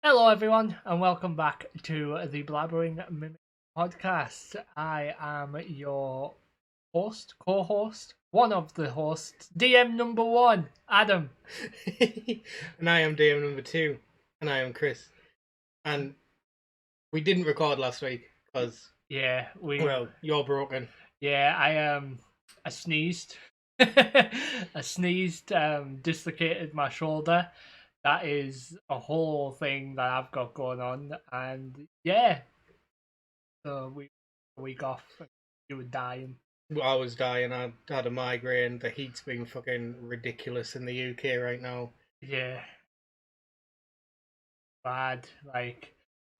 Hello, everyone, and welcome back to the Blabbering Mimic podcast. I am your host, co-host, one of the hosts, DM number one, Adam. And I am DM number 2, and I am Chris. And we didn't record last week because, Yeah, well, you're broken. I sneezed. I sneezed, dislocated my shoulder. That is a whole thing that I've got going on, and yeah, so a week off. You were dying. I was dying. I had a migraine. The heat's been fucking ridiculous in the UK right now. Yeah, bad. I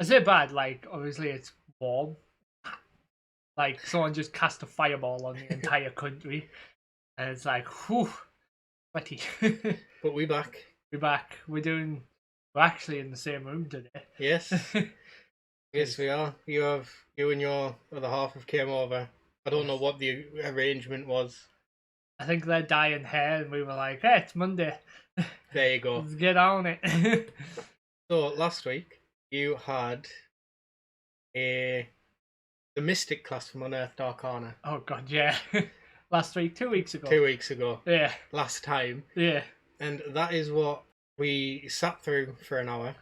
say bad. Obviously, it's warm. Like, someone just cast a fireball on the entire country, and it's like, whew, sweaty. But we're back. We're back. We're actually in the same room today. Yes. Yes, we are. You and your other half have came over. I don't know what the arrangement was. I think they're dyeing hair, and we were like, hey, it's Monday. There you go. Let's get on it. So, last week, you had the Mystic class from Unearthed Arcana. Oh, God, yeah. Last week, 2 weeks ago. 2 weeks ago. Yeah. Last time. Yeah. And that is what we sat through for an hour.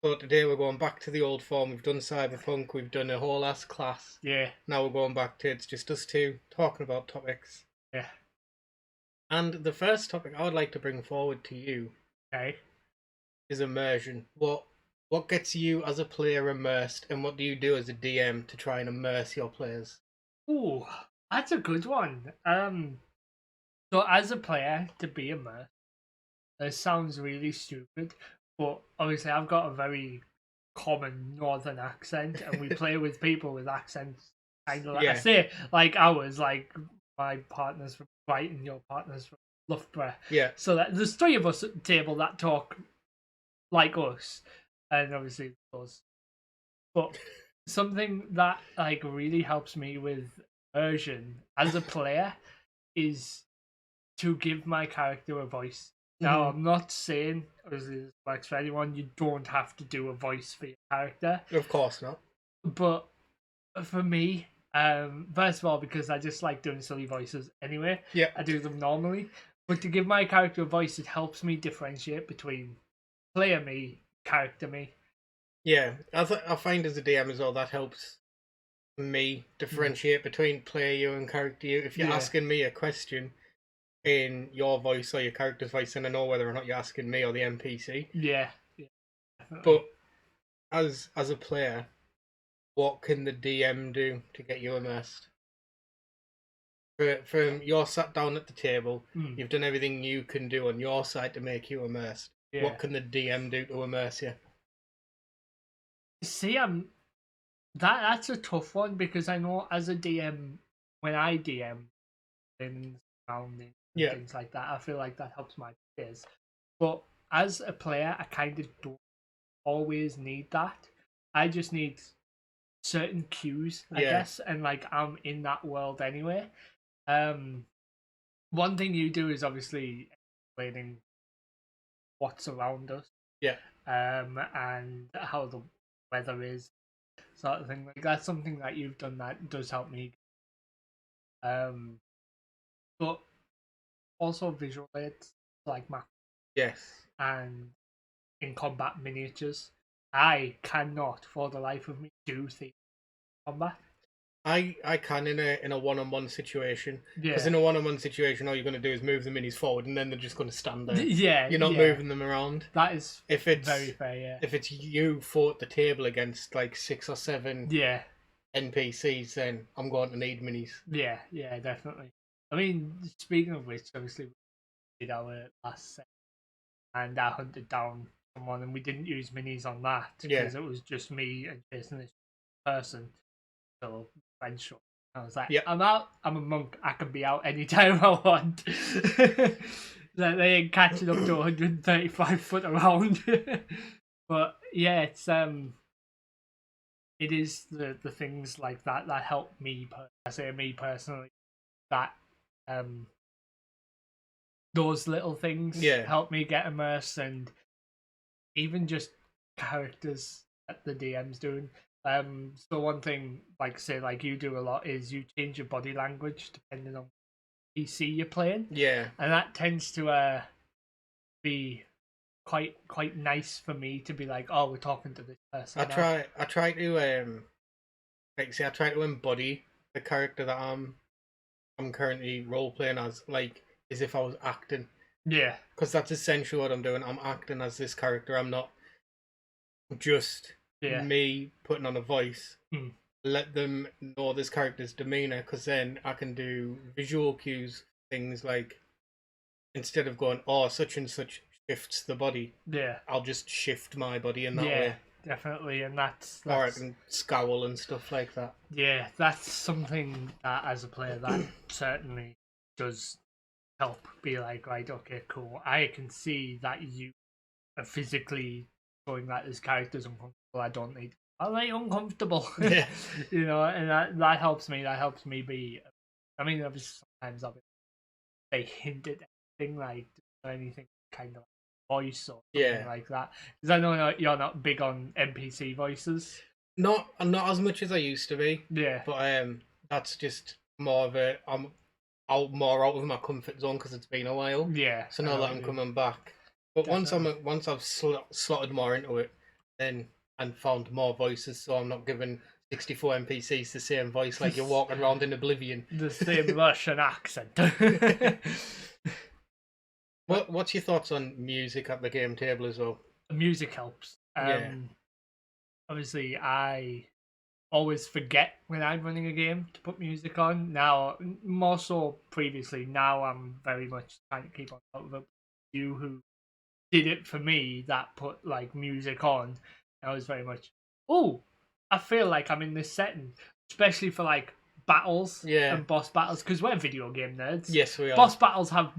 So today we're going back to the old form. We've done Cyberpunk, we've done a whole ass class. Yeah. Now we're going back to it's just us two talking about topics. Yeah. And the first topic I would like to bring forward to you is immersion. What gets you as a player immersed, and what do you do as a DM to try and immerse your players? Ooh, that's a good one. So as a player, to be immersed, this sounds really stupid, but obviously I've got a very common northern accent, and we play with people with accents kind of like I say, like ours, like my partner's from Brighton, your partner's from Loughborough. Yeah. So that there's three of us at the table that talk like us, and obviously those. But something that like really helps me with immersion as a player is to give my character a voice. Now, I'm not saying, obviously, this works for anyone, you don't have to do a voice for your character. Of course not. But for me, first of all, because I just like doing silly voices anyway, I do them normally. But to give my character a voice, it helps me differentiate between player me, character me. Yeah, I find as a DM as well, that helps me differentiate between player you and character you. If you're asking me a question in your voice or your character's voice, and I know whether or not you're asking me or the NPC. Yeah. But as a player, what can the DM do to get you immersed? From you're sat down at the table, you've done everything you can do on your side to make you immersed. Yeah. What can the DM do to immerse you? See, that's a tough one, because I know as a DM, when I DM in surroundings and things like that, I feel like that helps my players. But as a player, I kind of don't always need that. I just need certain cues, I guess, and like I'm in that world anyway. One thing you do is obviously explaining what's around us. Yeah. And how the weather is, sort of thing. Like, that's something that you've done that does help me. But also visual aids like maps. Yes. And in combat miniatures, I cannot for the life of me do things in combat. I can in a one-on-one situation, because in a one-on-one situation all you're going to do is move the minis forward, and then they're just going to stand there. You're not moving them around. That is very fair. If it's you four at the table against like 6 or 7 NPCs, then I'm going to need minis. Yeah, definitely. I mean, speaking of which, obviously we did our last set, and I hunted down someone, and we didn't use minis on that because it was just me and chasing this person. So friendship. I was like, I'm out. I'm a monk. I can be out anytime I want. They ain't catching up to 135 foot around. But yeah, it is the things like that that help me. I say me personally, that those little things help me get immersed, and even just characters that the DM's doing. So one thing, like say, like you do a lot, is you change your body language depending on PC you're playing. Yeah, and that tends to be quite nice for me to be like, oh, we're talking to this person. I try to like say I try to embody the character that I'm currently role playing as, like as if I was acting. Yeah, because that's essentially what I'm doing. I'm acting as this character. I'm not just me putting on a voice. Let them know this character's demeanor, because then I can do visual cues, things like instead of going, oh, such and such shifts the body, I'll just shift my body in that way. Definitely, and that's or I can scowl and stuff like that. Yeah, that's something that as a player that certainly does help be like, right, okay, cool. I can see that you are physically showing that this character's uncomfortable. I don't need. I'm like uncomfortable, Yeah. you know, and that helps me. That helps me be. I mean, obviously sometimes they hint at anything like anything kind of voice or something like that. Because I know you're not big on NPC voices. Not as much as I used to be. Yeah. But that's just more of a I'm more out of my comfort zone because it's been a while. Yeah. So now that I'm coming back. But Definitely. once I've slotted more into it, then and found more voices, so I'm not giving 64 NPCs the same voice like you're walking around in Oblivion. The same Russian accent. What's your thoughts on music at the game table as well? Music helps. Obviously, I always forget when I'm running a game to put music on. Now, more so previously, now I'm very much trying to keep on top of it. You who did it for me, that put like music on, I was very much, oh, I feel like I'm in this setting, especially for like battles and boss battles, because we're video game nerds. Yes, we are. Boss battles have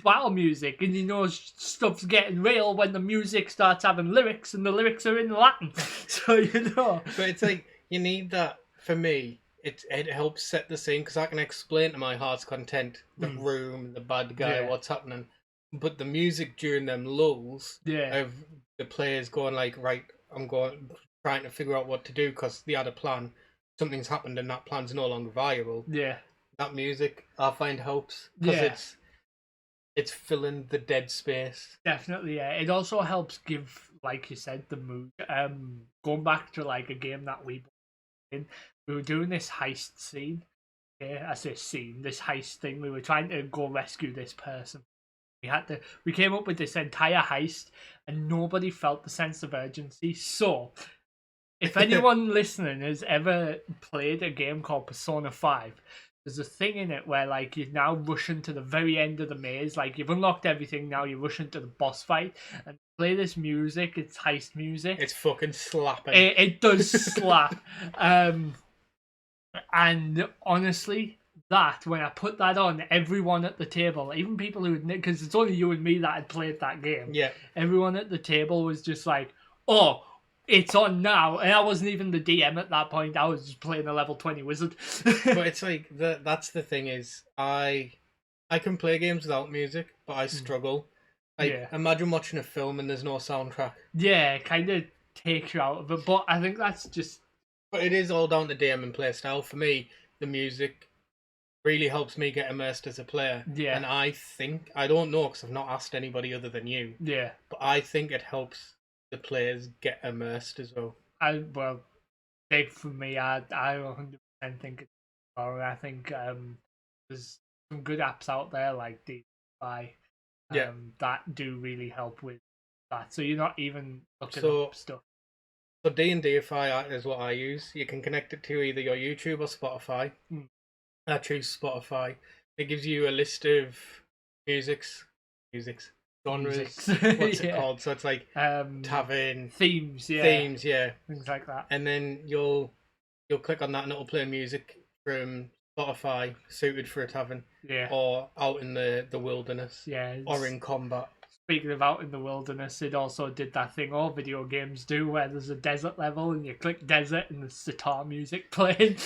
battle music, and you know stuff's getting real when the music starts having lyrics, and the lyrics are in Latin. So you know. But it's like you need that. For me, it helps set the scene because I can explain to my heart's content the room, the bad guy, what's happening. But the music during them lulls of the players going like, right, I'm trying to figure out what to do because they had a plan. Something's happened and that plan's no longer viable. Yeah, that music I find helps because it's filling the dead space. Definitely, yeah. It also helps give, like you said, the mood. Going back to like a game that we were doing this heist scene. Yeah, I say scene, this heist thing. We were trying to go rescue this person. We came up with this entire heist, and nobody felt the sense of urgency. So, if anyone listening has ever played a game called Persona 5, there's a thing in it where like you're now rushing to the very end of the maze, like you've unlocked everything, now you're rushing to the boss fight and play this music. It's heist music. It's fucking slapping. It does slap. And honestly, that when I put that on, everyone at the table, even people who, because it's only you and me that had played that game, everyone at the table was just like, oh, it's on now. And I wasn't even the DM at that point. I was just playing a level 20 wizard. But it's like that's the thing is I can play games without music, but I struggle. Like imagine watching a film and there's no soundtrack. Yeah, it kind of takes you out of it. But I think that's just. But it is all down to DM and play style. For me, the music really helps me get immersed as a player. Yeah. And I think I don't know because I've not asked anybody other than you. Yeah. But I think it helps the players get immersed as well. Big for me. I 100% think it's power. I think there's some good apps out there like rectify that do really help with that. So you're not even looking up stuff. So D&Dify is what I use. You can connect it to either your YouTube or Spotify. I choose Spotify. It gives you a list of genres. What's it called? So it's like tavern themes, things like that. And then you'll click on that and it'll play music from Spotify suited for a tavern, or out in the wilderness, or in combat. Speaking of out in the wilderness, it also did that thing all video games do, where there's a desert level and you click desert and the sitar music playing.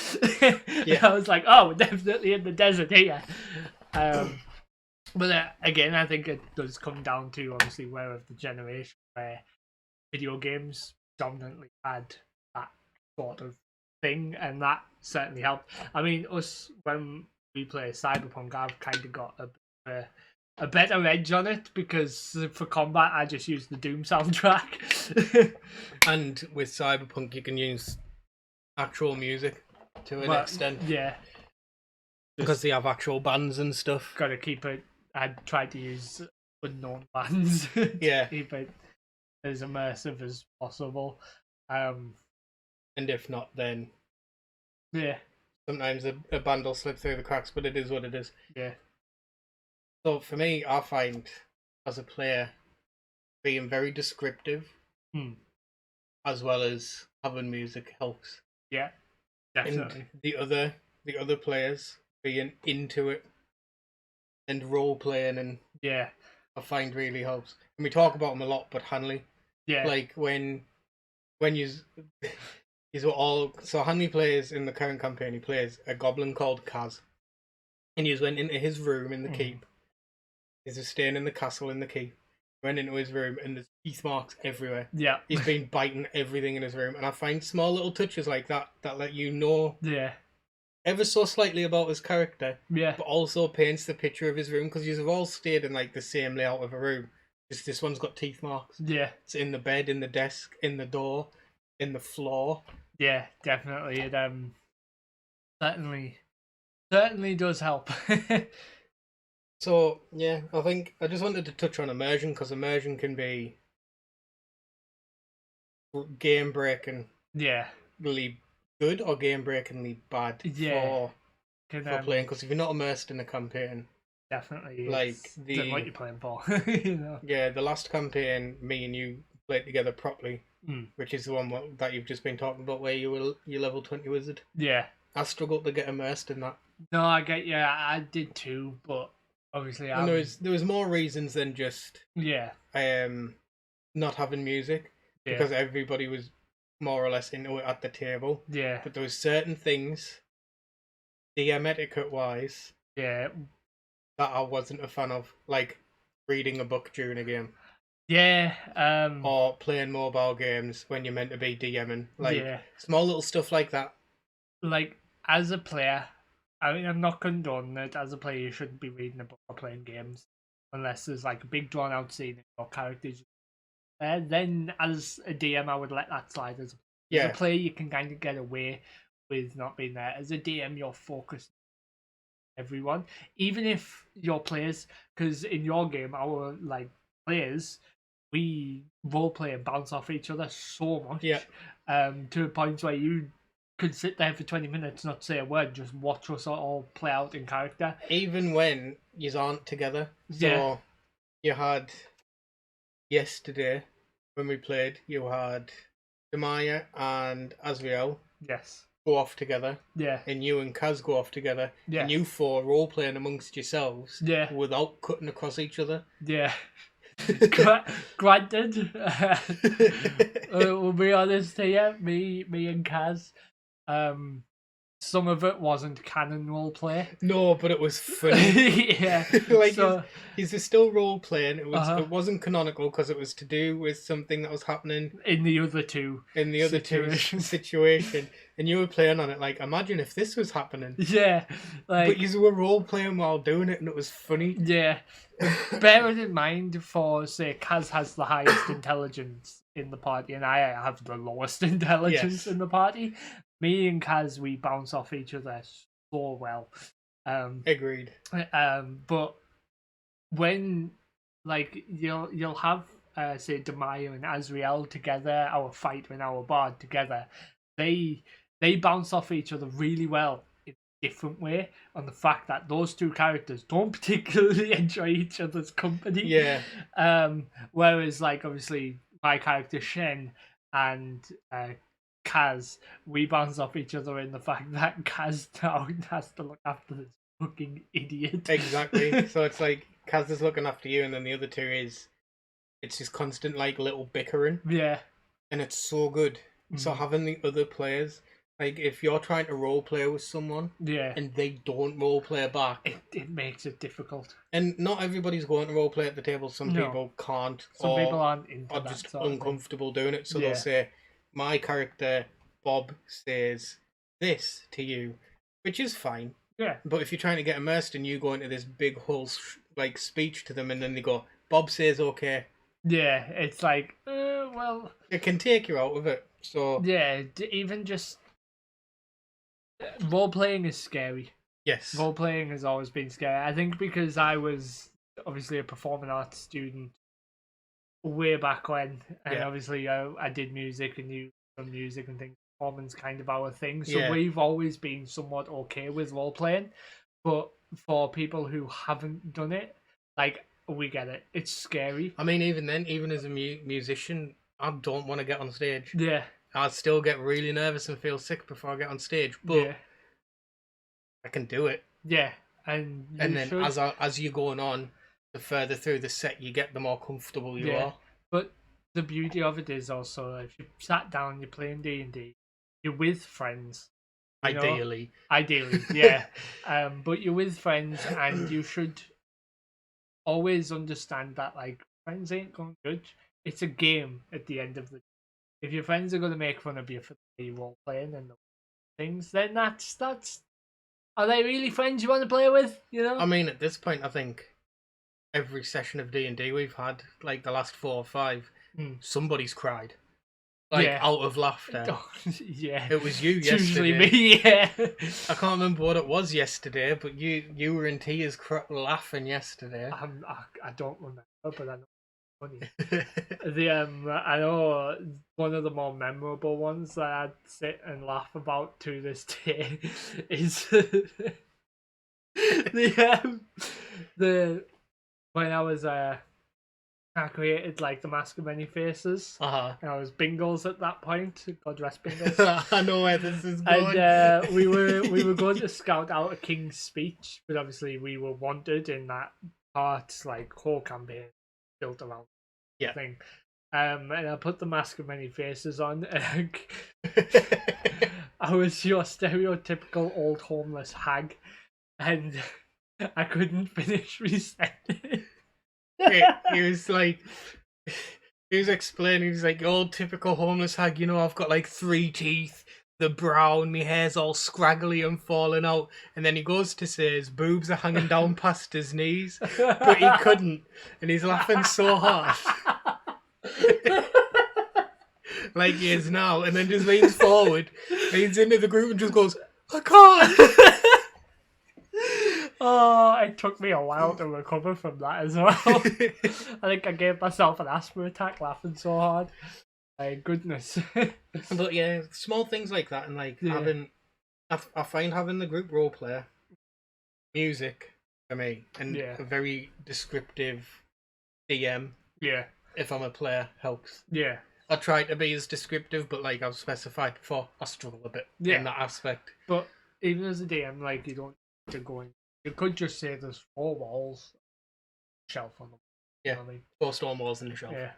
I was like, oh, we're definitely in the desert here. But again, I think it does come down to obviously where of the generation where video games dominantly had that sort of thing, and that certainly helped. I mean, us when we play Cyberpunk, I've kind of got a better edge on it because for combat, I just use the Doom soundtrack. And with Cyberpunk, you can use actual music to an extent. Yeah. Because they have actual bands and stuff. Got to keep it. I tried to use unknown bands. Yeah. Keep it as immersive as possible. And if not, then yeah, sometimes a band will slip through the cracks, but it is what it is. Yeah. So for me, I find as a player being very descriptive, as well as having music helps. Yeah, definitely. And the other players being into it and role playing, and yeah, I find really helps. And we talk about them a lot, but Hanley, like when you were all so Hanley plays in the current campaign. He plays a goblin called Kaz, and he went into his room in the keep. He's just staying in the castle in the keep. Went into his room and there's teeth marks everywhere. Yeah, he's been biting everything in his room, and I find small little touches like that let you know. Yeah. Ever so slightly about his character, but also paints the picture of his room, because you've all stayed in like the same layout of a room. Just this one's got teeth marks. Yeah, it's in the bed, in the desk, in the door, in the floor. Yeah, definitely. It certainly does help. So yeah, I think I just wanted to touch on immersion, because immersion can be game breaking. Yeah. Really good or game breakingly bad. Yeah. For playing, because if you're not immersed in a campaign, definitely like what you're playing for. You know? Yeah, the last campaign me and you played together properly, which is the one that you've just been talking about, where you level 20 wizard. Yeah, I struggled to get immersed in that. No, I get you. I did too, but obviously, there was more reasons than just not having music, because everybody was more or less into it at the table. Yeah, but there was certain things, DM etiquette wise, that I wasn't a fan of, like reading a book during a game. Yeah, or playing mobile games when you're meant to be DMing, like small little stuff like that. Like, as a player, I mean, I'm not condoning it. As a player, you shouldn't be reading a book or playing games unless there's like a big drawn out scene or characters. Then as a DM, I would let that slide. As a player, you can kind of get away with not being there. As a DM, you're focused on everyone, even if your players, because in your game, our like players, we role play and bounce off each other so much, to a point where you could sit there for 20 minutes, not say a word, just watch us all play out in character. Even when you aren't together. So you had yesterday when we played, you had Demaya and Azriel go off together. Yeah. And you and Kaz go off together. Yeah. And you four role playing amongst yourselves. Yeah. Without cutting across each other. Yeah. Granted, we'll be honest here, me and Kaz, some of it wasn't canon roleplay. No, but it was funny. Like, so, he's still role playing. It wasn't canonical because it was to do with something that was happening in the other two situation, and you were playing on it. Like, imagine if this was happening. Yeah, but you were role playing while doing it, and it was funny. Yeah, bear it in mind. For say, Kaz has the highest intelligence in the party, and I have the lowest intelligence in the party. Me and Kaz, we bounce off each other so well. Agreed. But when, like, you'll have, say, Demaya and Azriel together, our fighter and our bard together, they bounce off each other really well in a different way, on the fact that those two characters don't particularly enjoy each other's company. Yeah. Whereas, like, obviously, my character Shen and Kaz, we bounce off each other in the fact that Kaz now has to look after this fucking idiot. Exactly. So it's like Kaz is looking after you, and then the other two it's just constant like little bickering. Yeah. And it's so good. So having the other players, like if you're trying to role play with someone, and they don't role play back, it makes it difficult. And not everybody's going to role play at the table. Some people can't. Some people aren't into are just uncomfortable doing it. So they'll say, my character Bob says this to you, which is fine. Yeah. But if you're trying to get immersed and you go into this big whole like speech to them, and then they go, Bob says okay. Yeah, it's like, well, it can take you out of it. So yeah, even just role playing is scary. yes, Role playing has always been scary. I think because I was obviously a performing arts student way back when, and obviously I did music and you done music and things. Performance kind of our thing, so we've always been somewhat okay with role playing. But for people who haven't done it, like, we get it. It's scary. I mean, even then, even as a musician, I don't want to get on stage. Yeah. I still get really nervous and feel sick before I get on stage, but I can do it. Yeah, and then as you're going on, the further through the set you get, the more comfortable you are. But the beauty of it is also, if you sat down, you're playing D&D, you're with friends. Ideally, yeah. But you're with friends, and you should always understand that, like, friends ain't gonna judge. It's a game at the end of the day. If your friends are gonna make fun of you for the way you role playing and the things, then that's are they really friends you want to play with? I mean, at this point, I think every session of D&D we've had, like the last 4 or 5, somebody's cried. Out of laughter. Yeah. It was you yesterday. Usually me, yeah. I can't remember what it was yesterday, but you were in tears laughing yesterday. I don't remember, but I know it's funny. I know one of the more memorable ones that I'd sit and laugh about to this day is the when I was I created like the Mask of Many Faces. And I was Bingles at that point. God rest Bingles. I know where this is going. And we were going to scout out a King's Speech, but obviously we were wanted in that part, like whole campaign built around thing. And I put the Mask of Many Faces on, and I was your stereotypical old homeless hag, and I couldn't finish resetting. He was explaining, he's like, old typical homeless hag, I've got like 3 teeth, the brown, my hair's all scraggly and falling out, and then he goes to say his boobs are hanging down past his knees, but he couldn't, and he's laughing so hard. Like he is now, and then just leans forward, leans into the group and just goes, I can't! Oh, it took me a while to recover from that as well. I think I gave myself an asthma attack laughing so hard. My goodness. But yeah, small things like that, and like having, I find having the group role play, music for me, and a very descriptive DM. Yeah. If I'm a player, helps. Yeah. I try to be as descriptive, but like I've specified before, I struggle a bit in that aspect. But even as a DM, like, you don't need to go in. You could just say there's 4 walls, shelf on them. Yeah, you know what I mean? 4 stone walls and a shelf. Yeah.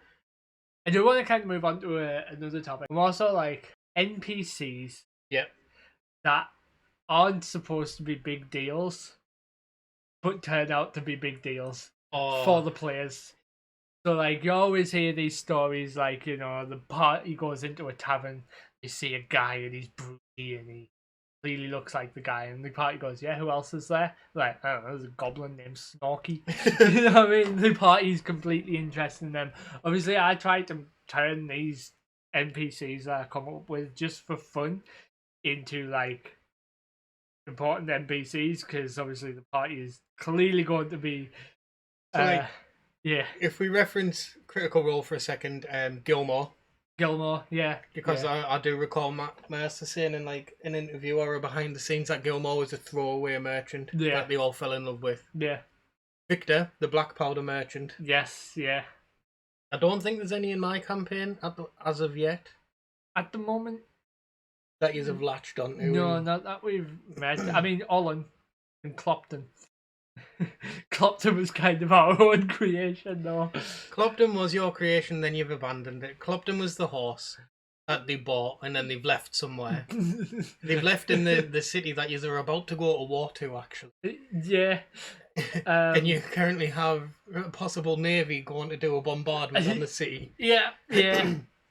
I do want to kind of move on to another topic. I'm also like NPCs. Yeah. That aren't supposed to be big deals, but turn out to be big deals for the players. So like you always hear these stories, like the party goes into a tavern, you see a guy and he's broody and he clearly looks like the guy, and the party goes, yeah, who else is there? Like, I don't know, there's a goblin named Snorky. You know what I mean? The party's completely interested in them. Obviously, I tried to turn these NPCs that I come up with just for fun into, like, important NPCs, because obviously the party is clearly going to be... So, if we reference Critical Role for a second, Gilmore, yeah. Because I do recall Matt Mercer saying in like an interview or behind the scenes that Gilmore was a throwaway merchant that they all fell in love with. Yeah. Victor, the black powder merchant. Yes, yeah. I don't think there's any in my campaign as of yet. At the moment. That you have latched onto. No, not that we've met. I mean, Olin and Clopton. Clopton was kind of our own creation, though. Clopton was your creation, then you've abandoned it. Clopton was the horse that they bought, and then they've left somewhere. They've left in the city that you're about to go to war to, actually. Yeah. And you currently have a possible navy going to do a bombardment on the city. Yeah.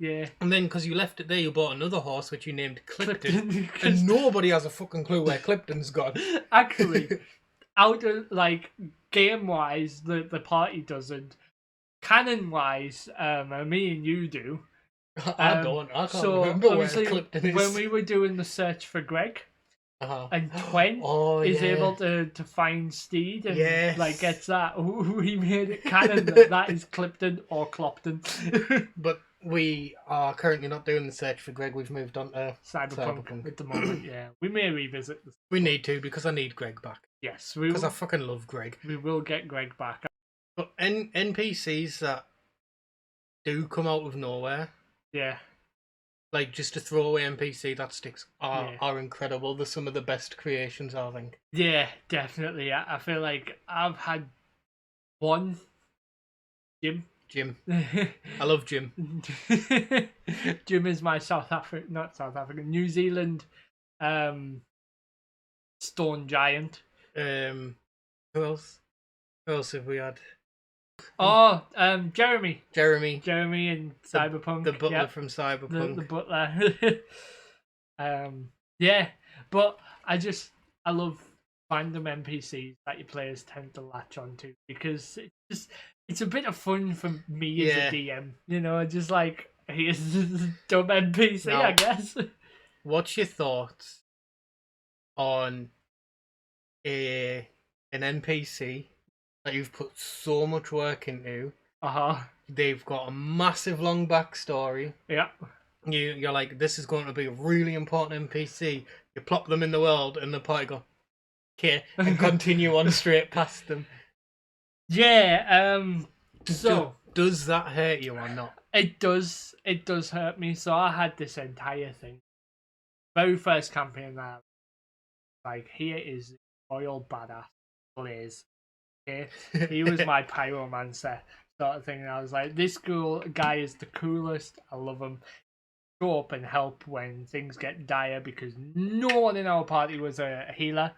yeah. And then because you left it there, you bought another horse which you named Clipton, and nobody has a fucking clue where Clipton's gone. Actually, out of like game wise, the party doesn't. Canon wise, me and you do. I can't remember where Clipton is. When we were doing the search for Greg, and Twen is able to find Steed and like gets that, we made it canon that is Clipton or Clopton. But we are currently not doing the search for Greg. We've moved on to Cyberpunk at the moment. Yeah, we may revisit this. We need to, because I need Greg back. Yes, because I fucking love Greg. We will get Greg back. But NPCs that do come out of nowhere, yeah, like just a throwaway NPC that sticks, are incredible. They're some of the best creations, I think. Yeah, definitely. I feel like I've had one. Jim. I love Jim. Jim is my New Zealand stone giant. Who else? Who else have we had? Oh, Jeremy and Cyberpunk. The butler from Cyberpunk. The butler. Yeah, but I love random NPCs that your players tend to latch onto, because it's a bit of fun for me as a DM. You know, just like, here's a dumb NPC, now, I guess. What's your thoughts on an NPC that you've put so much work into? They've got a massive long backstory. Yeah. You're like, this is going to be a really important NPC. You plop them in the world, and the party go, okay, and continue on straight past them. Yeah. So does that hurt you or not? It does. It does hurt me. So I had this entire thing. Very first campaign that, like, here is royal badass Blaze. Okay, he was my pyromancer sort of thing, and I was like, this guy is the coolest. I love him. Show up and help when things get dire, because no one in our party was a healer.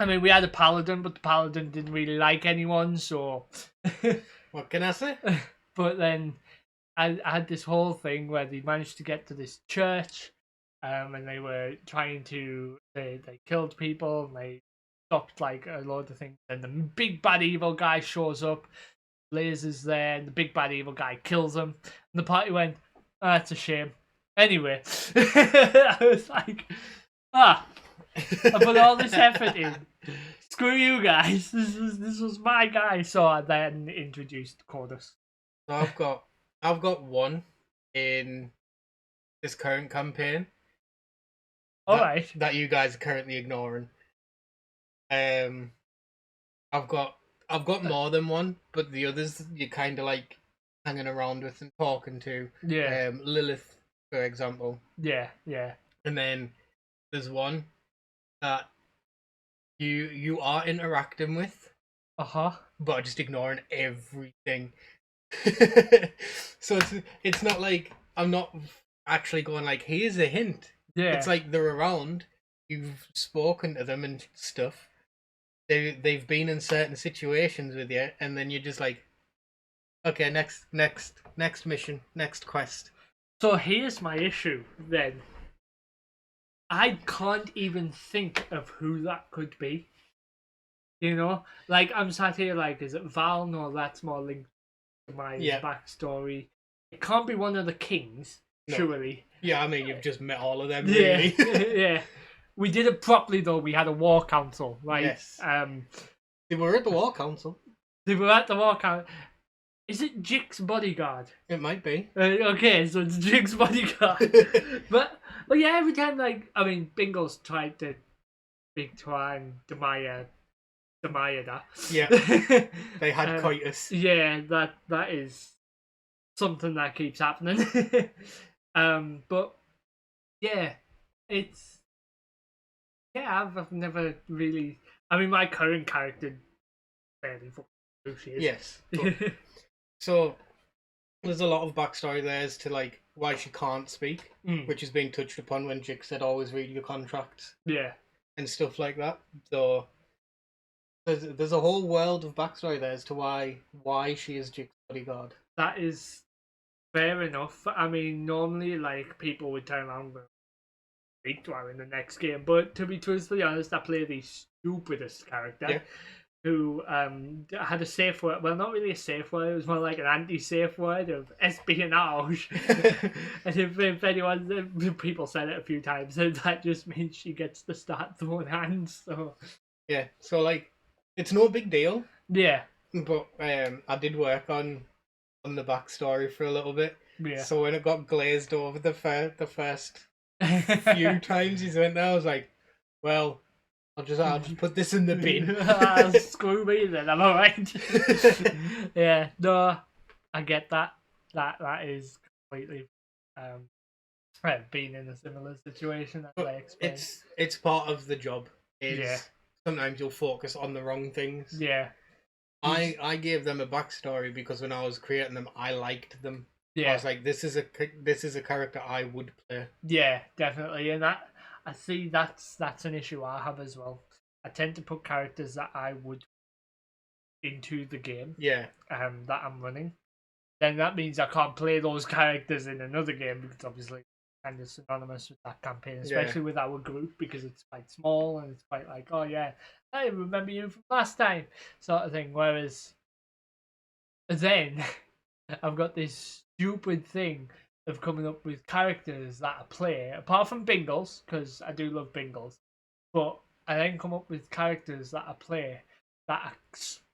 I mean, we had a paladin, but the paladin didn't really like anyone, so... What can I say? But then I had this whole thing where they managed to get to this church, and they were trying to... They killed people, and they stopped, like, a load of things. And the big bad evil guy shows up, Blaze is there, and the big bad evil guy kills him. And the party went, oh, that's a shame. Anyway, I was like, I put all this effort in. Screw you guys. This was my guy. So I then introduced Cordus. So I've got one in this current campaign. Alright. That you guys are currently ignoring. I've got more than one, but the others you're kind of like hanging around with and talking to. Yeah. Lilith, for example. Yeah. And then there's one that you are interacting with, but are just ignoring everything. So it's not like I'm not actually going like, here's a hint. Yeah. It's like they're around. You've spoken to them and stuff. They've been in certain situations with you, and then you're just like, okay, next mission, next quest. So here's my issue then. I can't even think of who that could be. You know? Like, I'm sat here like, is it Val? No, that's more linked to my backstory. It can't be one of the kings, surely. Yeah, I mean, you've just met all of them, really. Yeah. We did it properly, though. We had a war council. Like, yes. They were at the war council. Is it Jick's bodyguard? It might be. Okay, so it's Jick's bodyguard. But yeah, every time, like, I mean, Bingle's tried to try and Demaya that. Yeah. They had coitus. Yeah, that is something that keeps happening. But yeah, it's... Yeah, I've never really... I mean, my current character barely fucking who she is. Yes. So, there's a lot of backstory there as to, like, why she can't speak, which is being touched upon when Jick said always read your contracts. Yeah. And stuff like that. So, there's a whole world of backstory there as to why she is Jick's bodyguard. That is fair enough. I mean, normally, like, people would turn around and speak to her in the next game. But to be truthfully honest, I play the stupidest character who had a safe word. Well, not really a safe word. It was more like an anti-safe word of espionage. And if anyone, people said it a few times, and that just means she gets to start throwing hands. So yeah, so like, it's no big deal. Yeah. But I did work on the backstory for a little bit. Yeah. So when it got glazed over the first few times he's went there, I was like, well, I'll just put this in the bin. Screw me then, I'm alright. Yeah, no, I get that. That is completely being in a similar situation as I explained. It's part of the job. Sometimes you'll focus on the wrong things. Yeah. I gave them a backstory because when I was creating them, I liked them. Yeah. I was like, this is a character I would play. Yeah, definitely, and that I see that's an issue I have as well. I tend to put characters that I would into the game. Yeah. That I'm running. Then that means I can't play those characters in another game because obviously kind of synonymous with that campaign, especially with our group because it's quite small and it's quite like, oh yeah, I remember you from last time sort of thing. Whereas then I've got this stupid thing of coming up with characters that I play, apart from Bingles, because I do love Bingles, but I then come up with characters that I play that I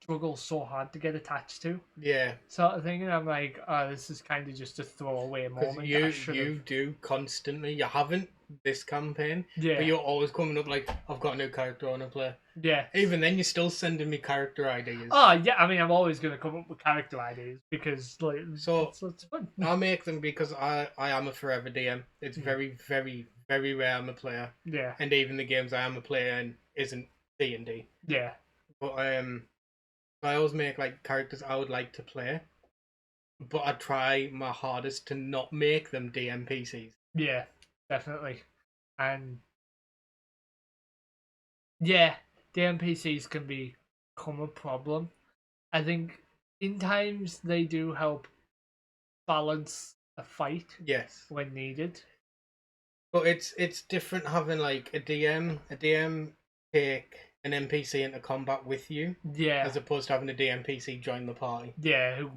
struggle so hard to get attached to. Yeah. Sort of thing, and I'm like, oh, this is kind of just a throwaway moment. You do constantly. You haven't this campaign, but you're always coming up like, I've got a new character I want to play. Yeah. Even then, you're still sending me character ideas. Oh yeah, I mean, I'm always gonna come up with character ideas because like, so it's fun. I make them because I am a forever DM. It's very, very, very rare I'm a player. Yeah. And even the games I am a player in isn't D&D. Yeah. But I always make like characters I would like to play, but I try my hardest to not make them DMPCs. Yeah, definitely, and yeah, DMPCs can become a problem. I think in times they do help balance a fight. Yes, when needed. But it's different having like a DM take an NPC into combat with you. Yeah. As opposed to having a DMPC join the party. Yeah, who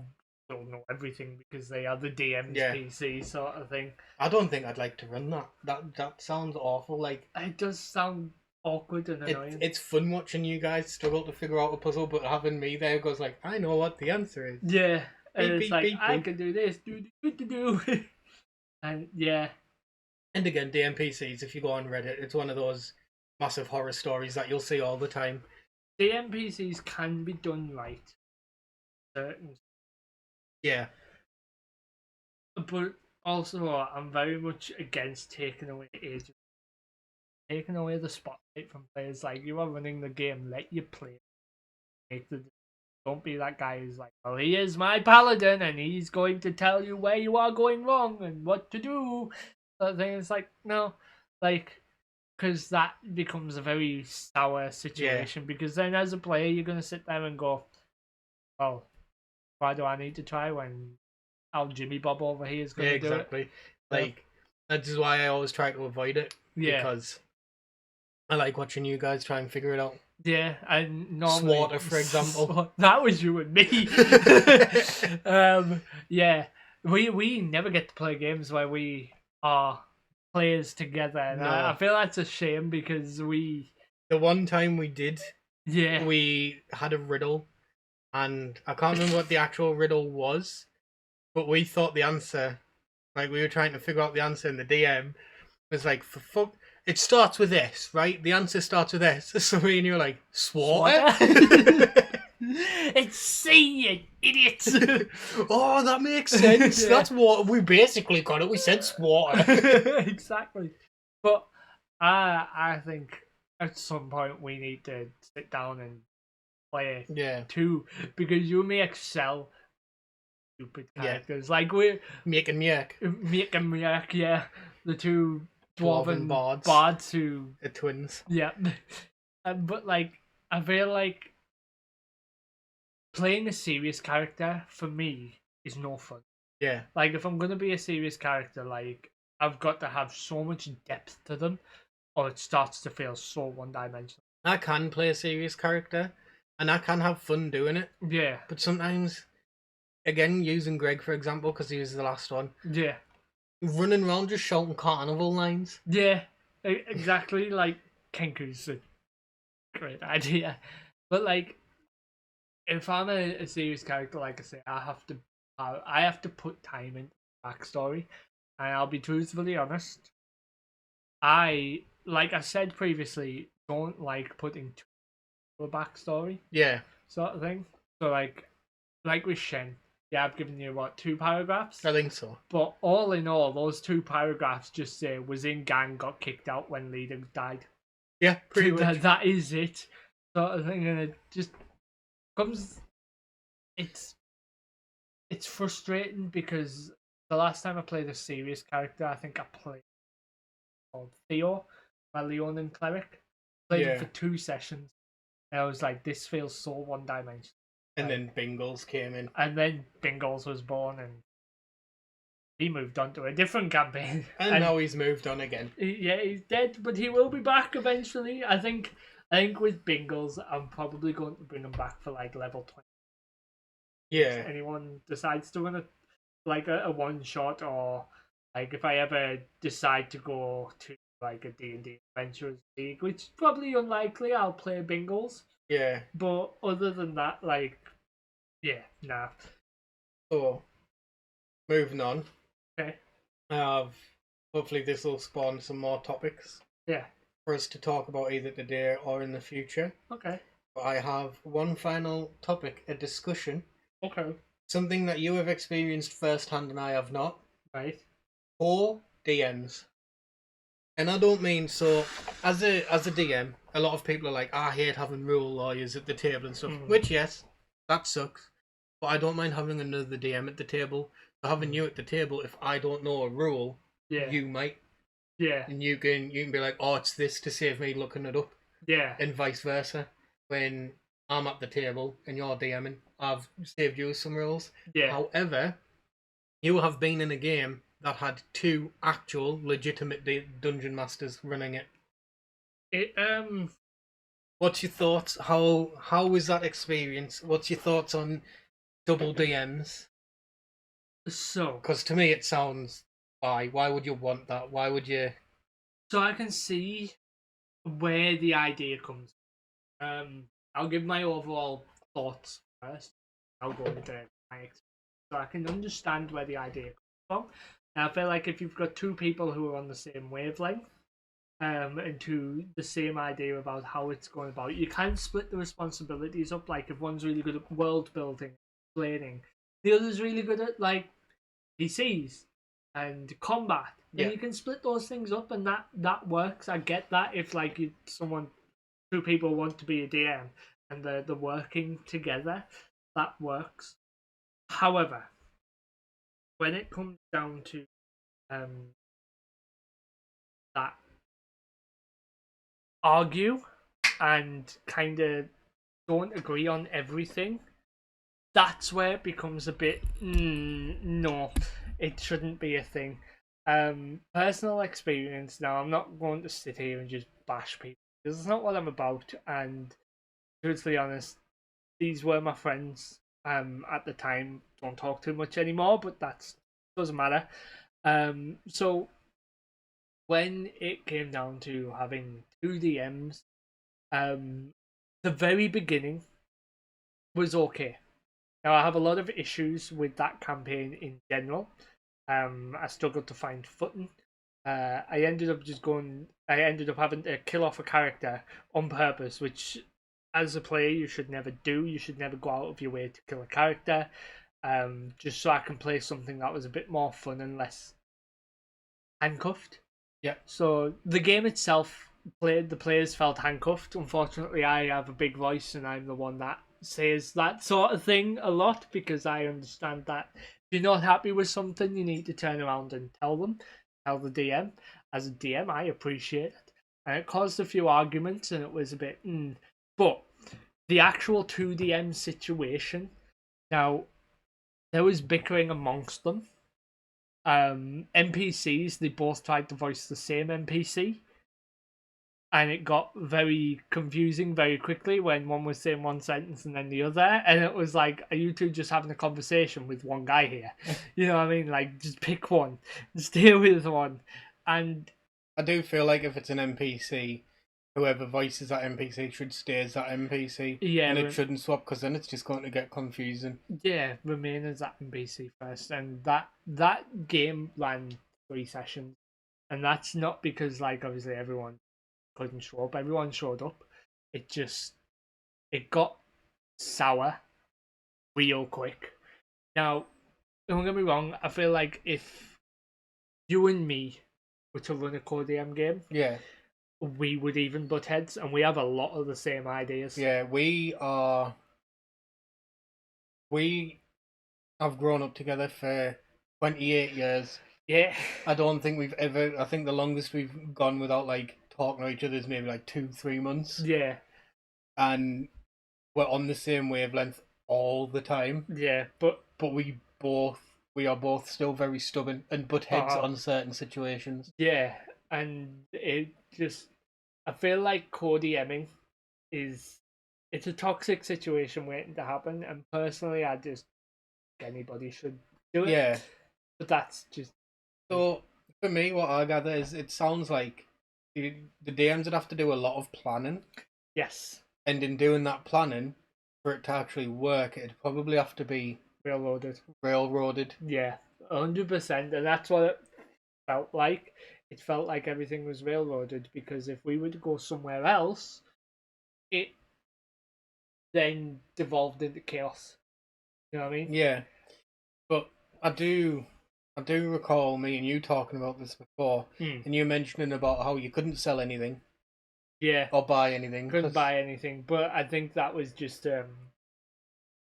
don't know everything because they are the DM's PC sort of thing. I don't think I'd like to run that. That sounds awful. Like, it does sound awkward and annoying. It's fun watching you guys struggle to figure out a puzzle, but having me there goes like, I know what the answer is. Yeah. And it's like, I can do this, do. And yeah. And again, DMPCs, if you go on Reddit, it's one of those massive horror stories that you'll see all the time. DMPCs can be done right. Yeah. But also, I'm very much against taking away agents. Taking away the spotlight from players. Like, you are running the game, let you play. Don't be that guy who's like, well, he is my paladin and he's going to tell you where you are going wrong and what to do. That thing is like, no, like, because that becomes a very sour situation. Because then as a player, you're going to sit there and go, well, why do I need to try when our Jimmy Bob over here is going to do it? Exactly. Like, that is why I always try to avoid it. Yeah. Because I like watching you guys try and figure it out. Yeah, and normally... Swatter, for example. That was you and me. Yeah, we never get to play games where we are players together. No. I feel that's a shame because we... The one time we did, we had a riddle, and I can't remember what the actual riddle was, but we thought the answer, like we were trying to figure out the answer, and the DM was like, for fuck... It starts with this, right? The answer starts with this. So me and you were like, Swatter? It's C, you idiots! Oh, that makes sense. That's what we basically got it. We said Swatter. Exactly. But I think at some point we need to sit down and play too, because you may excel stupid characters. Like we're Mick and Miak. Mick and Miak, yeah. The two dwarven bards who are twins. Yeah. But like I feel like playing a serious character for me is no fun. Yeah. Like, if I'm going to be a serious character, like, I've got to have so much depth to them, or it starts to feel so one-dimensional. I can play a serious character, and I can have fun doing it. Yeah. But sometimes, again, using Greg for example, because he was the last one, Yeah. running around just shouting carnival lines. Yeah. Exactly. Like, Kenku's a great idea. But, like, if I'm a serious character, like I say, I have to put time into the backstory. And I'll be truthfully honest, like I said previously, don't like putting too much of a backstory Yeah. sort of thing. So like with Shen, yeah, I've given you what, 2 paragraphs? I think so. But all in all, those 2 paragraphs just say was in gang, got kicked out when leader died. Yeah, pretty much. That is it, sort of thing, and it just comes. It's frustrating because the last time I played a serious character, I think I played called Theo, my Leonin cleric. Played him for 2 sessions, and I was like, this feels so one-dimensional. And then Bingles came in. And then Bingles was born, and he moved on to a different campaign. And now he's moved on again. Yeah, he's dead, but he will be back eventually. I think with Bingles, I'm probably going to bring him back for like level 20. Yeah. If anyone decides to run a one shot, or like if I ever decide to go to like a D&D Adventures League, which is probably unlikely, I'll play Bingles. Yeah. But other than that, like, yeah, nah. So, moving on. Okay. Hopefully this will spawn some more topics. Yeah. For us to talk about either today or in the future. Okay. But I have one final topic, a discussion. Okay. Something that you have experienced firsthand and I have not. Right. Poor DMs. And I don't mean so as a DM, a lot of people are like, I hate having rule lawyers at the table and stuff. Which yes, that sucks. But I don't mind having another DM at the table. So having you at the table, if I don't know a rule, you might. Yeah. And you can be like, oh, it's this, to save me looking it up. Yeah. And vice versa. When I'm at the table and you're DMing, I've saved you some rules. Yeah. However, you have been in a game that had 2 actual legitimate dungeon masters running it. What's your thoughts? How was that experience? What's your thoughts on double DMs? So, because to me it sounds, why would you want that? Why would you? So I can see where the idea comes. I'll give my overall thoughts first. I'll go into my experience, so I can understand where the idea comes from. And I feel like if you've got 2 people who are on the same wavelength, and to the same idea about how it's going about, you can split the responsibilities up. Like if one's really good at world building, explaining, the other's really good at like PCs and combat, then you can split those things up, and that works. I get that if like someone, 2 people want to be a DM and they're working together, that works. However, when it comes down to that argue and kind of don't agree on everything, that's where it becomes a bit no, it shouldn't be a thing. Personal experience. Now, I'm not going to sit here and just bash people. This is not what I'm about. And truthfully honest, these were my friends at the time. Don't talk too much anymore, but that doesn't matter. So when it came down to having 2 DMs, the very beginning was okay. Now, I have a lot of issues with that campaign in general. I struggled to find footing. I ended up having to kill off a character on purpose, which, as a player, you should never do. You should never go out of your way to kill a character, just so I can play something that was a bit more fun and less handcuffed. Yeah. So the game itself, the players felt handcuffed. Unfortunately, I have a big voice, and I'm the one that says that sort of thing a lot, because I understand that if you're not happy with something, you need to turn around and tell the DM. As a DM, I appreciate it, and it caused a few arguments, and it was a bit but the actual 2 DM situation, now there was bickering amongst them, NPCs, they both tried to voice the same NPC, and it got very confusing very quickly when one was saying one sentence and then the other, and it was like, are you two just having a conversation with one guy here? You know what I mean? Like, just pick one, stay with one. And I do feel like if it's an NPC, whoever voices that NPC should stay as that NPC, yeah, and it shouldn't swap, because then it's just going to get confusing. yeah, remain as that NPC first. And that game ran 3 sessions, and that's not because, like, obviously everyone couldn't show up. Everyone showed up. It got sour real quick. Now, don't get me wrong, I feel like if you and me were to run a Core DM game, Yeah, we would even butt heads, and we have a lot of the same ideas. yeah, we have grown up together for 28 years. Yeah. I don't think we've ever. I think the longest we've gone without like talking to each other is maybe like 2-3 months, Yeah. and we're on the same wavelength all the time. Yeah. But we are both still very stubborn and butt heads on certain situations. Yeah, and it just, I feel like Core DMing it's a toxic situation waiting to happen, and personally, I just anybody should do it. Yeah. But that's just So for me, what I gather is it sounds like the DMs would have to do a lot of planning, yes, and in doing that planning, for it to actually work, it'd probably have to be railroaded. Yeah, 100%, and that's what it felt like. It felt like everything was railroaded, because if we were to go somewhere else, it then devolved into chaos. You know what I mean? Yeah. But I do recall me and you talking about this before, and you mentioning about how you couldn't sell anything. Yeah. Or buy anything. Couldn't buy anything, but I think that was just an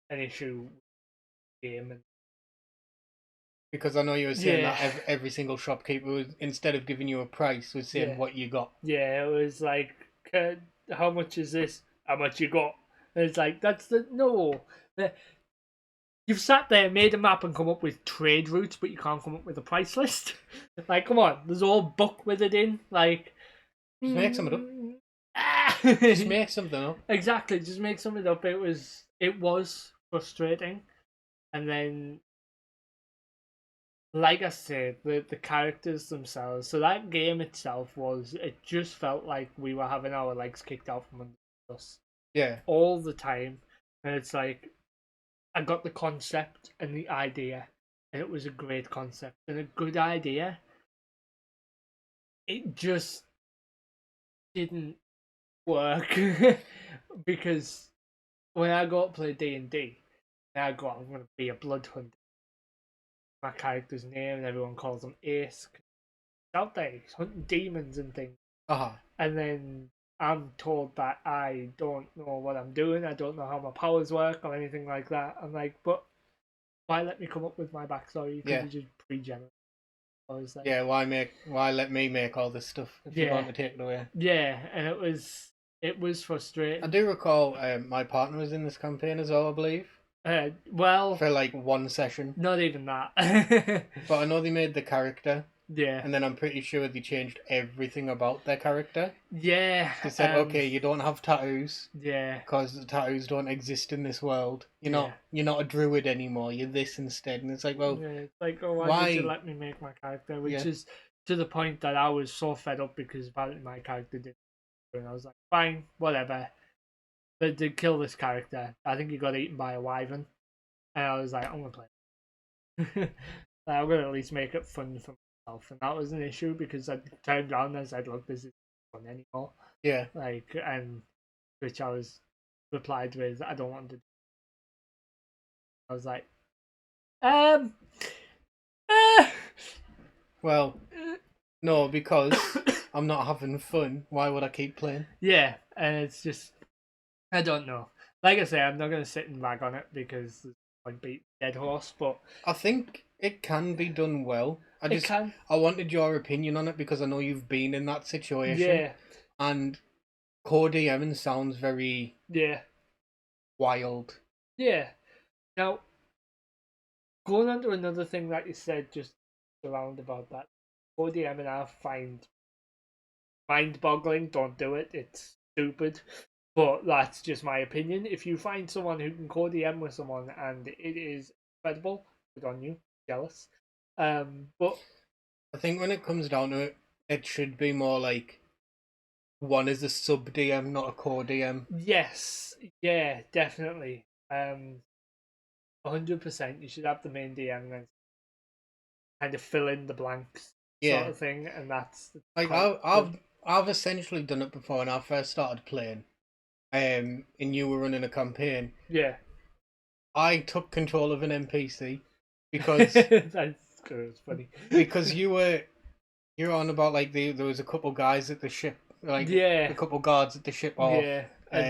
issue with the game. Because I know you were saying that every single shopkeeper was, instead of giving you a price, was saying what you got. Yeah, it was like, how much is this? How much you got? And it's like, no. You've sat there, made a map, and come up with trade routes, but you can't come up with a price list. Like, come on, there's all book with it in. Like, just make something up. Just make something up. Exactly, just make something up. It was frustrating, and then, like I said, the characters themselves. So that game itself it just felt like we were having our legs kicked out from under us. Yeah. All the time, and it's like, I got the concept and the idea, and it was a great concept and a good idea. It just didn't work because when I go to play D&D, I'm going to be a blood hunter. My character's name, and everyone calls him Ace. He's out there, he's hunting demons and things. And then I'm told that I don't know what I'm doing, I don't know how my powers work or anything like that. I'm like, but why let me come up with my backstory? Could you just pre-generate? I was like, why let me make all this stuff if you want to take it away? Yeah, and it was frustrating. I do recall my partner was in this campaign as well, I believe. For like one session. Not even that. But I know they made the character. Yeah. And then I'm pretty sure they changed everything about their character. Yeah. They said, okay, you don't have tattoos. Yeah. Because the tattoos don't exist in this world. You're not a druid anymore. You're this instead. And it's like, well, it's like, oh, why did you let me make my character? Which is to the point that I was so fed up because apparently my character didn't. And I was like, fine, whatever. But to kill this character, I think he got eaten by a wyvern. And I was like, I'm going to play. I'm going to at least make it fun for myself. And that was an issue because I turned around and I said, look, this isn't fun anymore. Yeah. Like, and which I was replied with, I don't want to do. I was like, well, no, because I'm not having fun. Why would I keep playing? Yeah, and it's just, I don't know. Like I say, I'm not going to sit and rag on it because I'd beat dead horse, but I think it can be done well. I wanted your opinion on it because I know you've been in that situation. Yeah. And Core DMing sounds very wild. Yeah. Now, going on to another thing that you said just around about that. ODM and I find mind-boggling. Don't do it. It's stupid. But that's just my opinion. If you find someone who can co-DM with someone and it is incredible, good on you. Jealous. But I think when it comes down to it, it should be more like one is a sub DM, not a core DM. yes, yeah, definitely. 100%. You should have the main DM and kind of fill in the blanks, sort of thing, and that's like I've essentially done it before when I first started playing. And you were running a campaign. Yeah. I took control of an NPC because that's good. It's funny because you were on about like there was a couple guys at the ship, like a couple guards at the ship, or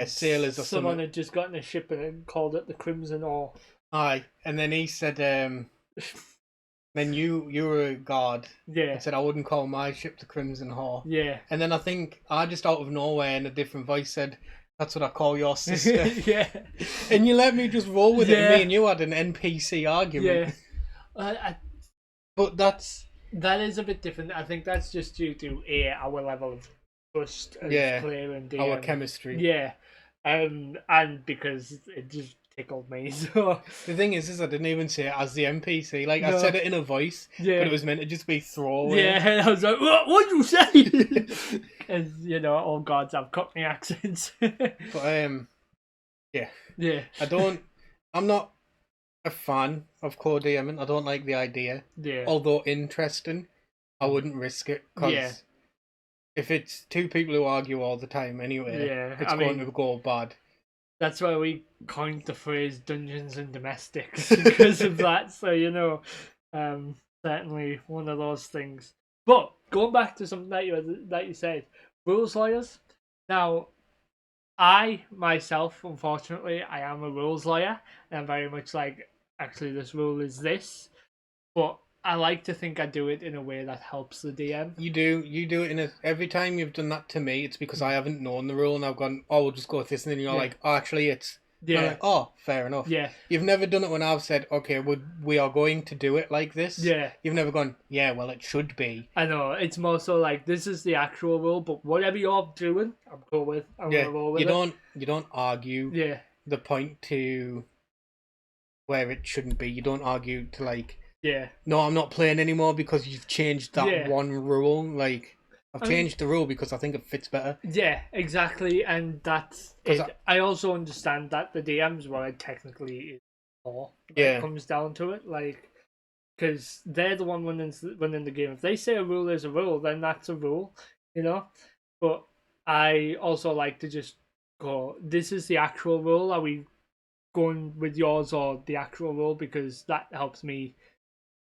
sailors or someone something. had just gotten a ship and called it the Crimson Ore. Aye, and then he said, then you were a guard. Yeah. And said I wouldn't call my ship the Crimson Ore. Yeah. And then I think I just out of nowhere in a different voice said, that's what I call your sister. Yeah. And you let me just roll with it. And me and you had an NPC argument. Yeah. But that is a bit different. I think that's just due to our level of trust as player and DM. Our chemistry. Yeah. And because it just tickled me. So the thing is I didn't even say it as the NPC. Like I said it in a voice, but it was meant to just be throwaway. Yeah, and I was like, what'd you say? Because all gods have Cockney accents. But yeah. I'm not a fan of core DMing. I don't like the idea. Yeah. Although interesting, I wouldn't risk it because if it's two people who argue all the time anyway, it's going to go bad. That's why we coined the phrase Dungeons and Domestics because of that. So certainly one of those things. But going back to something that you said, rules lawyers. Now, I myself, unfortunately, I am a rules lawyer, and I'm very much like, actually, this rule is this, but I like to think I do it in a way that helps the DM. You do it every time you've done that to me, it's because I haven't known the rule and I've gone, oh, we'll just go with this, and then you're like, oh, actually, it's. Yeah. Like, oh, fair enough. Yeah. You've never done it when I've said, okay, we are going to do it like this. Yeah. You've never gone, yeah, well, it should be. I know. It's more so like, this is the actual rule, but whatever you're doing, I'm cool with. I'm gonna roll with it. You don't argue the point to where it shouldn't be. You don't argue to like, no, I'm not playing anymore because you've changed that one rule. Like, I've changed the rule because I think it fits better. Yeah, exactly, and that's it. I also understand that the DM's word technically is law. It comes down to it, like, because they're the one running the game. If they say a rule is a rule, then that's a rule, But I also like to just go, this is the actual rule. Are we going with yours or the actual rule? Because that helps me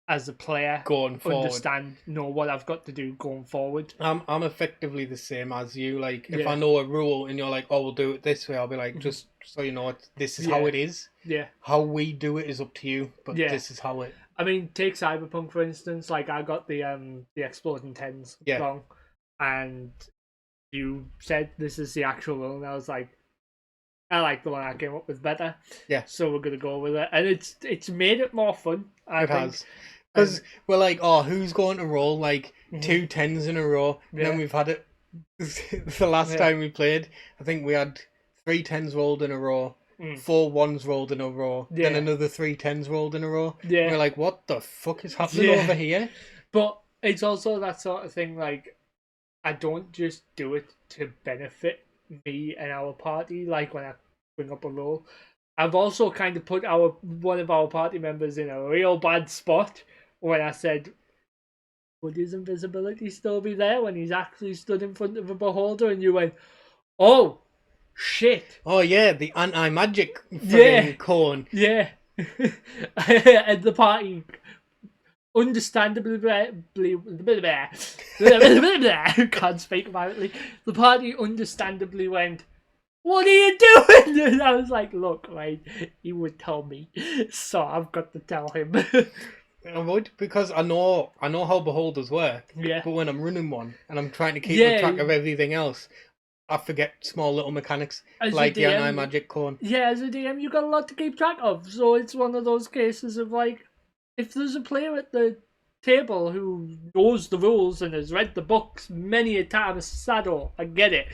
as a player going forward, know what I've got to do going forward. I'm effectively the same as you. Like, if I know a rule and you're like, oh, we'll do it this way, I'll be like, just so you know, this is how it is. Yeah. How we do it is up to you, but this is how it. I mean, take Cyberpunk for instance. Like, I got the exploding tens wrong, and you said this is the actual rule, and I was like, I like the one I came up with better. Yeah. So we're gonna go with it, and it's made it more fun. I think. Has. Because we're like, oh, who's going to roll like 2 10s in a row? And then we've had it the last time we played. I think we had 3 10s rolled in a row, 4 1s rolled in a row, then another 3 10s rolled in a row. Yeah. And we're like, what the fuck is happening over here? But it's also that sort of thing, like, I don't just do it to benefit me and our party, like when I bring up a roll. I've also kind of put one of our party members in a real bad spot when I said, would his invisibility still be there when he's actually stood in front of a beholder? And you went, oh, shit. Oh, yeah, the anti-magic cone. Yeah. And the party understandably can't speak violently. The party understandably went, what are you doing? And I was like, look, right, he would tell me, so I've got to tell him. I would, because I know how beholders work. Yeah. But when I'm running one and I'm trying to keep track of everything else, I forget small little mechanics like the anti-magic cone. Yeah, as a DM, you got a lot to keep track of. So it's one of those cases of like, if there's a player at the table who knows the rules and has read the books many a time. Sado, I get it,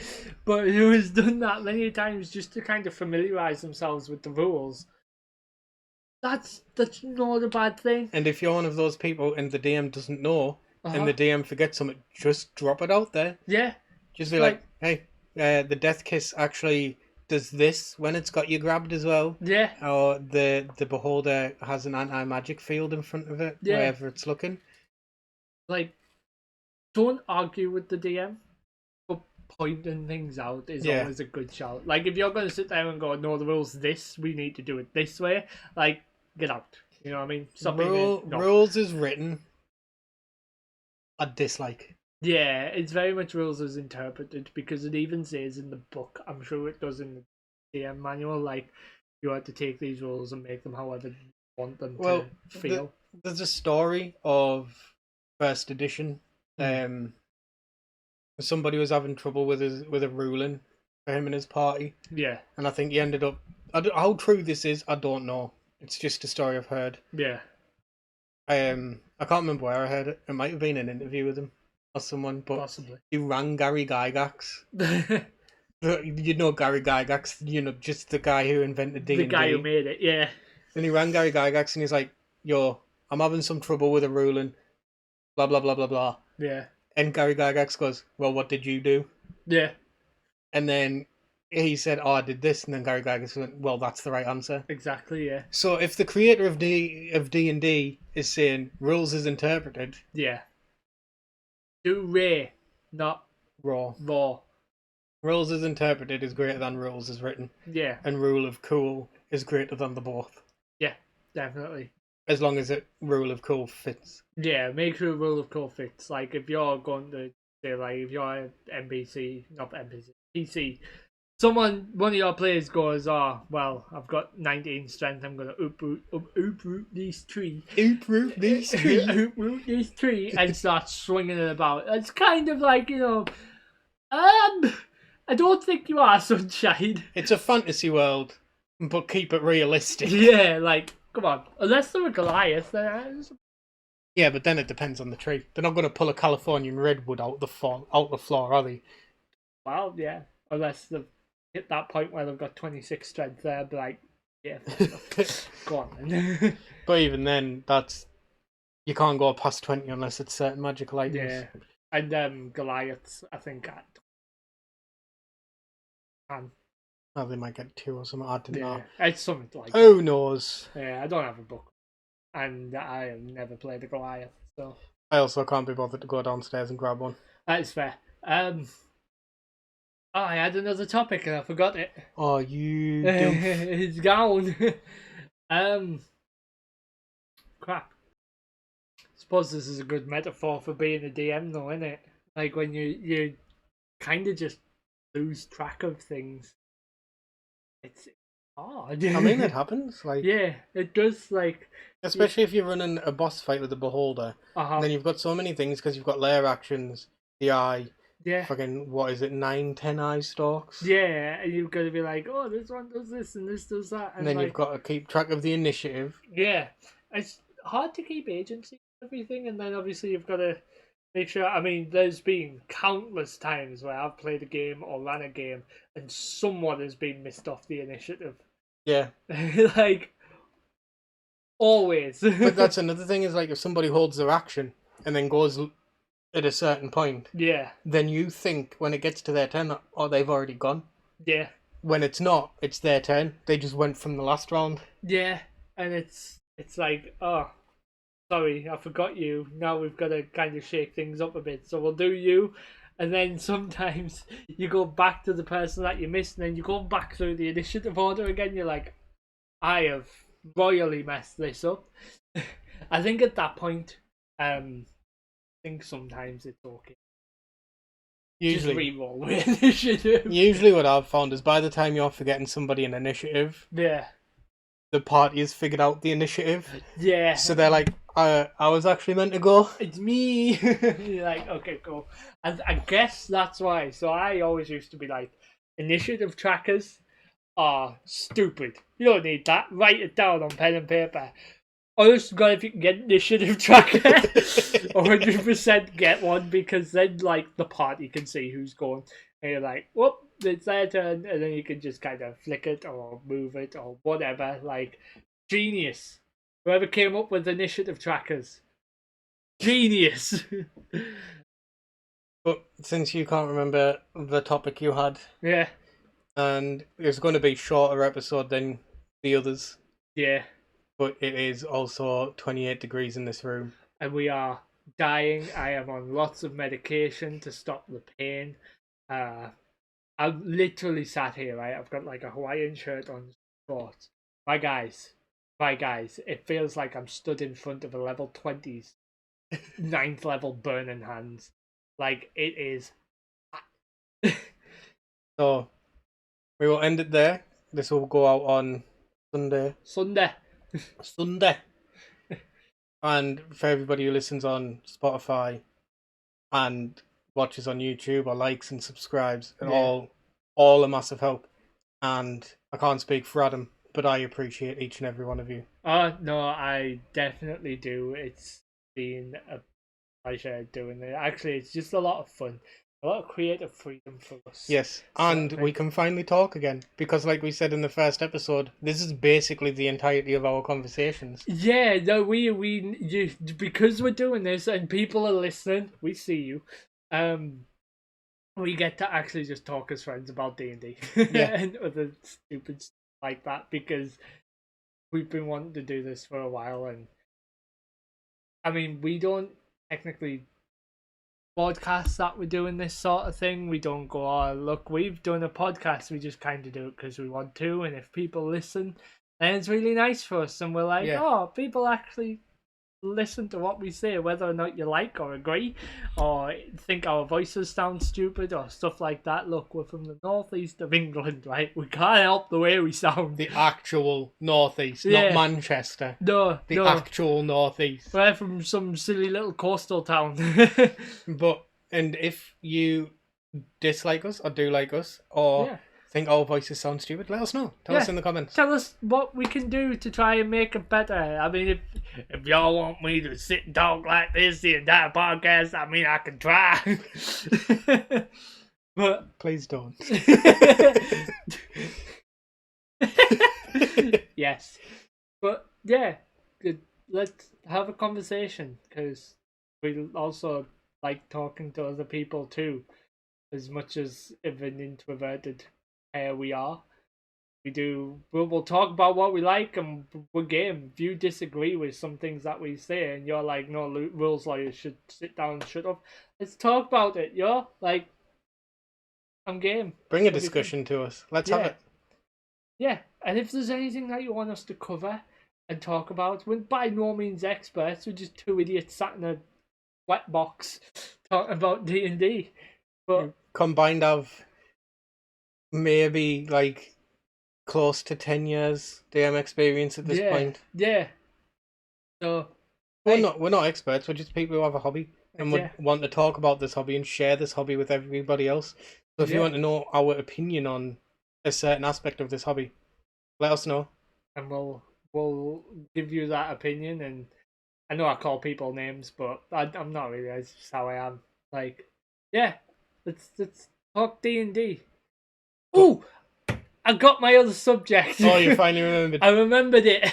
but who has done that many times just to kind of familiarize themselves with the rules. That's not a bad thing. And if you're one of those people and the DM doesn't know, and the DM forgets something, just drop it out there. Yeah. Just be like, hey, the Death Kiss actually does this when it's got you grabbed as well. Yeah. Or the Beholder has an anti-magic field in front of it, wherever it's looking. Like, don't argue with the DM, but pointing things out is always a good shout. Like, if you're going to sit there and go, no, the rule's this, we need to do it this way, like, get out. You know what I mean? Stop rules is written. I dislike. Yeah, it's very much rules as interpreted, because it even says in the book, I'm sure it does in the DM manual, like, you have to take these rules and make them however you want them to feel. There's a story of first edition. Somebody was having trouble with a ruling for him and his party. Yeah. And I think he ended up... how true this is, I don't know. It's just a story I've heard. Yeah. I can't remember where I heard it. It might have been an interview with him or someone, but possibly he rang Gary Gygax. You know Gary Gygax, you know, just the guy who invented D&D. The guy who made it, yeah. And he rang Gary Gygax and he's like, yo, I'm having some trouble with a ruling. Blah, blah, blah, blah, blah. Yeah. And Gary Gygax goes, well, what did you do? Yeah. And then he said, oh, I did this. And then Gary Gygax went, well, that's the right answer. Exactly, yeah. So if the creator of D&D is saying rules is interpreted... Yeah. Do Ray, not Raw. Rules is interpreted is greater than rules is written. Yeah. And rule of cool is greater than the both. Yeah, definitely. As long as it rule of cool fits. Yeah, make sure rule of cool fits. Like, if you're going to say, like, if you're an NPC, not NPC, PC, one of your players goes, oh, well, I've got 19 strength, I'm going to uproot this tree. Uproot this tree. Uproot this tree, and start swinging it about. It's kind of like, you know, I don't think you are, Sunshine. It's a fantasy world, but keep it realistic. Yeah, like, come on. Unless they're a Goliath, then... Yeah, but then it depends on the tree. They're not going to pull a Californian redwood out the floor, are they? Well, yeah. Unless they've hit that point where they've got 26 strength there, but like, yeah, go on then. But even then, you can't go past 20 unless it's certain magical items. Yeah, and Goliaths, I think, Oh, they might get 2 or something. I don't know. It's something like Who knows? Yeah, I don't have a book, and I have never played a Goliath, so I also can't be bothered to go downstairs and grab one. That's fair. I had another topic and I forgot it. Oh, you doof. It's gone. Crap. I suppose this is a good metaphor for being a DM, though, isn't it? Like when you kind of just lose track of things. It's hard. I mean, it happens. Like, yeah, it does. Like, especially if you're running a boss fight with the Beholder, and then you've got so many things because you've got layer actions, the eye. Yeah. Fucking, what is it, 9, 10 eye stalks? Yeah, and you've got to be like, oh, this one does this and this does that. And then like, you've got to keep track of the initiative. Yeah. It's hard to keep agency and everything, and then obviously you've got to make sure. I mean, there's been countless times where I've played a game or ran a game and someone has been missed off the initiative. Yeah. Like, always. But that's another thing, is like if somebody holds their action and then goes at a certain point, yeah, then you think when it gets to their turn, oh, they've already gone. Yeah. When it's not, it's their turn. They just went from the last round. Yeah, and it's like, oh, sorry, I forgot you. Now we've got to kind of shake things up a bit. So we'll do you. And then sometimes you go back to the person that you missed, and then you go back through the initiative order again. You're like, I have royally messed this up. I think at that point, I think sometimes it's okay. Usually, just re-roll with initiative. Usually what I've found is by the time you're forgetting somebody in initiative, yeah, the party has figured out the initiative. Yeah. So they're like, I was actually meant to go. It's me. You're like, okay, cool. And I guess that's why. So I always used to be like, initiative trackers are stupid. You don't need that. Write it down on pen and paper. Honest to God, if you can get initiative tracker, 100% get one, because then like the party can see who's going, and you're like, whoop, it's their turn, and then you can just kind of flick it or move it or whatever. Like, genius. Whoever came up with initiative trackers, genius. But since you can't remember the topic you had, Yeah, and it's going to be shorter episode than the others, yeah, but it is also 28 degrees in this room. and we are dying. I am on lots of medication to stop the pain. I've literally sat here, right? I've got like a Hawaiian shirt on. Thought, my guys, it feels like I'm stood in front of a level 20s, 9th level burning hands. Like, it is. So we will end it there. This will go out on Sunday. And for everybody who listens on Spotify and watches on YouTube or likes and subscribes, and all a massive help. And I can't speak for Adam, but I appreciate each and every one of you. No, I definitely do. It's been a pleasure doing it. Actually, it's just a lot of fun. A lot of creative freedom for us. Yes, and we can finally talk again, because like we said in the first episode, this is basically the entirety of our conversations. Yeah, no, because we're doing this and people are listening, we see you. We get to actually just talk as friends about D&D and other stupid stuff like that, because we've been wanting to do this for a while. And I mean, we don't technically podcast that we're doing this sort of thing. We don't go, oh, look, we've done a podcast. We just kind of do it because we want to, and if people listen, then it's really nice for us, and we're like, oh, people actually listen to what we say, whether or not you like or agree or think our voices sound stupid or stuff like that. Look, we're from the northeast of England, right? We can't help the way we sound. The actual northeast, not Manchester. The actual northeast. We're from some silly little coastal town. And if you dislike us or do like us or think our voices sound stupid, let us know. Tell us in the comments. Tell us what we can do to try and make it better. I mean, if y'all want me to sit and talk like this the entire podcast, I mean, I can try. But please don't. Yes. But yeah, let's have a conversation, because we also like talking to other people too, as much as of an introverted we are. We'll talk about what we like, and we're game. If you disagree with some things that we say and you're like, no, rules lawyers should sit down and shut up, let's talk about it. You're like, I'm game. Bring a discussion to us. Let's have it. Yeah, and if there's anything that you want us to cover and talk about, we're by no means experts. We're just two idiots sat in a wet box talking about D&D. But combined of maybe like close to 10 years DM experience at this point. Yeah. So we're not experts. We're just people who have a hobby and would want to talk about this hobby and share this hobby with everybody else. So if you want to know our opinion on a certain aspect of this hobby, let us know, and we'll give you that opinion. And I know I call people names, but I'm not really. That's just how I am. Like, let's talk D&D. Oh, I got my other subject. Oh, you finally remembered. I remembered it.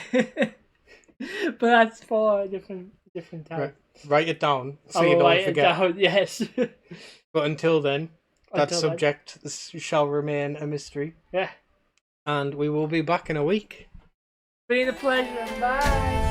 But that's for a different time. Right. Write it down so you don't forget. It down, yes. But until then, that subject shall remain a mystery. Yeah. And we will be back in a week. Been a pleasure. Bye.